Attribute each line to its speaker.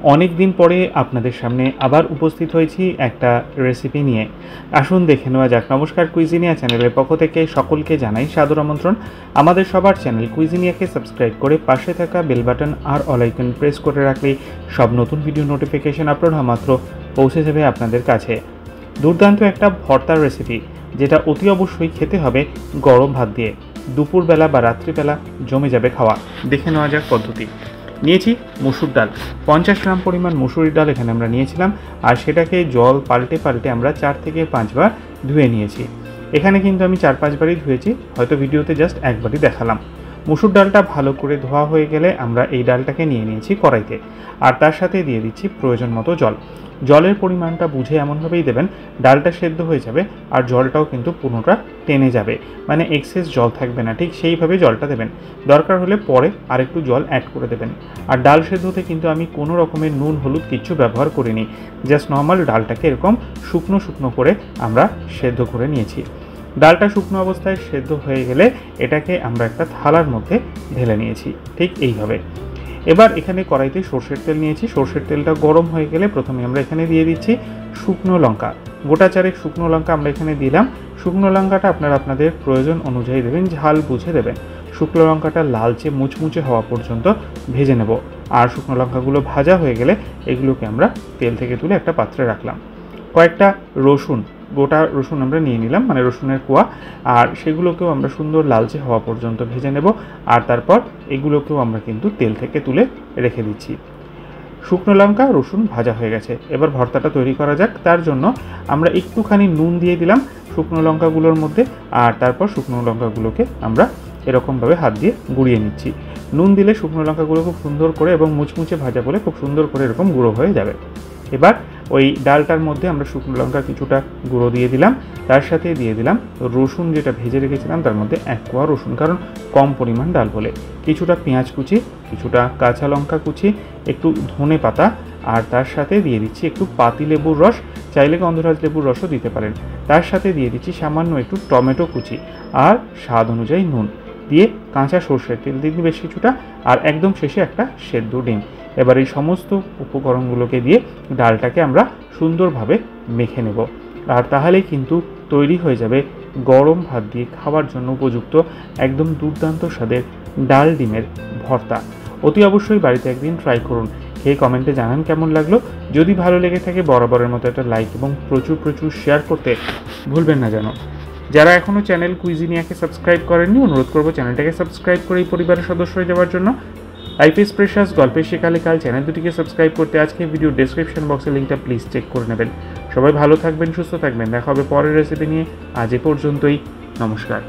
Speaker 1: অনেক দিন পরে আপনাদের সামনে আবার উপস্থিত হয়েছি একটা রেসিপি নিয়ে। আসুন দেখে নেওয়া যাক। নমস্কার, কুইজিনিয়া চ্যানেলের পক্ষ থেকে সকলকে জানাই সাদর আমন্ত্রণ। আমাদের সবার চ্যানেল কুইজিনিয়াকে সাবস্ক্রাইব করে পাশে থাকা বেল বাটন আর অল আইকন প্রেস করে রাখলেই সব নতুন ভিডিও নোটিফিকেশন আপলোড হওয়া মাত্র পৌঁছে যাবে আপনাদের কাছে। দুর্দান্ত একটা ভর্তার রেসিপি, যেটা অতি অবশ্যই খেতে হবে গরম ভাত দিয়ে। দুপুরবেলা বা রাত্রিবেলা জমে যাবে খাওয়া। দেখে নেওয়া যাক পদ্ধতি। নিয়েছি মুসুর ডাল, 50 গ্রাম পরিমাণ মুসুরির ডাল এখানে আমরা নিয়েছিলাম, আর সেটাকে জল পাল্টে পাল্টে আমরা 4 থেকে 5 বার ধুয়ে নিয়েছি। এখানে কিন্তু আমি 4-5 বারই ধুয়েছি, হয়তো ভিডিওতে জাস্ট একবারই দেখালাম। মুসুর ডালটা ভালো করে ধোয়া হয়ে গেলে আমরা এই ডালটাকে নিয়ে নিয়েছি কড়াইতে, আর তার সাথে দিয়ে দিচ্ছি প্রয়োজন মতো জল। জলের পরিমাণটা বুঝে এমনভাবেই দেবেন ডালটা সেদ্ধ হয়ে যাবে আর জলটাও কিন্তু পুরোটা টেনে যাবে, মানে এক্সেস জল থাকবে না, ঠিক সেইভাবে জলটা দেবেন। দরকার হলে পরে আরেকটু জল অ্যাড করে দেবেন। আর ডাল সেদ্ধতে কিন্তু আমি কোনো রকমের নুন হলুদ কিচ্ছু ব্যবহার করিনি, জাস্ট নর্মাল ডালটাকে এরকম শুকনো শুকনো করে আমরা সেদ্ধ করে নিয়েছি। ডালটা শুকনো অবস্থায় সেদ্ধ হয়ে গেলে এটাকে আমরা একটা থালার মধ্যে ঢেলে নিয়েছি, ঠিক এইভাবে। এবার এখানে কড়াইতে সর্ষের তেল নিয়েছি। সর্ষের তেলটা গরম হয়ে গেলে প্রথমে আমরা এখানে দিয়ে দিচ্ছি শুকনো লঙ্কা। গোটা চারেক শুকনো লঙ্কা আমরা এখানে দিলাম। শুকনো লঙ্কাটা আপনারা আপনাদের প্রয়োজন অনুযায়ী দেবেন, ঝাল বুঝে দেবেন। শুকনো লঙ্কাটা লালচে মুচমুচে হওয়া পর্যন্ত ভেজে নেব। আর শুকনো লঙ্কাগুলো ভাজা হয়ে গেলে এগুলোকে আমরা তেল থেকে তুলে একটা পাত্রে রাখলাম। কয়েকটা রসুন, গোটা রসুন আমরা নিয়ে নিলাম, মানে রসুনের কোয়া, আর সেগুলোকেও আমরা সুন্দর লালচে হওয়া পর্যন্ত ভেজে নেব। আর তারপর এগুলোকেও আমরা কিন্তু তেল থেকে তুলে রেখে দিচ্ছি। শুকনো লঙ্কা রসুন ভাজা হয়ে গেছে। এবার ভর্তাটা তৈরি করা যাক। তার জন্য আমরা একটুখানি নুন দিয়ে দিলাম শুকনো লঙ্কাগুলোর মধ্যে, আর তারপর শুকনো লঙ্কাগুলোকে আমরা এরকমভাবে হাত দিয়ে গুঁড়িয়ে নিচ্ছি। নুন দিলে শুকনো লঙ্কাগুলো খুব সুন্দর করে এবং মুচমুচে ভাজা বলে খুব সুন্দর করে এরকম গুঁড়ো হয়ে যাবে। এবার ওই ডালটার মধ্যে আমরা শুকনো লঙ্কা কিছুটা গুঁড়ো দিয়ে দিলাম, তার সাথে দিয়ে দিলাম রসুন যেটা ভেজে রেখেছিলাম তার মধ্যে 1 কোয়া রসুন, কারণ কম পরিমাণ ডাল বলে। কিছুটা পেঁয়াজ কুচি, কিছুটা কাঁচা লঙ্কা কুচি, একটু ধনে পাতা, আর তার সাথে দিয়ে দিচ্ছি একটু পাতিলেবুর রস, চাইলে গন্ধরাজ লেবুর রসও দিতে পারেন। তার সাথে দিয়ে দিচ্ছি সামান্য একটু টমেটো কুচি, আর স্বাদ অনুযায়ী নুন দিয়ে কাঁচা সর্ষের তেল দিয়ে বেশ কিছুটা, আর একদম শেষে একটা সেদ্ধ ডিম। এবার এই সমস্ত উপকরণগুলোকে দিয়ে ডালটাকে আমরা সুন্দরভাবে মেখে নেব, আর তাহলেই কিন্তু তৈরি হয়ে যাবে গরম ভাত দিয়ে খাওয়ার জন্য উপযুক্ত একদম দুর্দান্ত স্বাদের ডাল ডিমের ভর্তা। অতি অবশ্যই বাড়িতে একদিন ট্রাই করুন, খেয়ে কমেন্টে জানান কেমন লাগলো। যদি ভালো লেগে থাকে বরাবরের মতো একটা লাইক এবং প্রচুর প্রচুর শেয়ার করতে ভুলবেন না যেন। যারা এখনও চ্যানেল কুইজিনিয়াকে সাবস্ক্রাইব করেননি, অনুরোধ করবো চ্যানেলটাকে সাবস্ক্রাইব করে এই পরিবারের সদস্য হয়ে যাওয়ার জন্য। লাইফ ইজ প্রেশাস গল্পের শেখালে কাল চ্যানেল দুটিকে সাবস্ক্রাইব করতে আজকে ভিডিও ডেসক্রিপশন বক্সের লিঙ্কটা প্লিজ চেক করে নেবেন। সবাই ভালো থাকবেন, সুস্থ থাকবেন। দেখা হবে পরের রেসিপি নিয়ে। আজ এ পর্যন্তই, নমস্কার।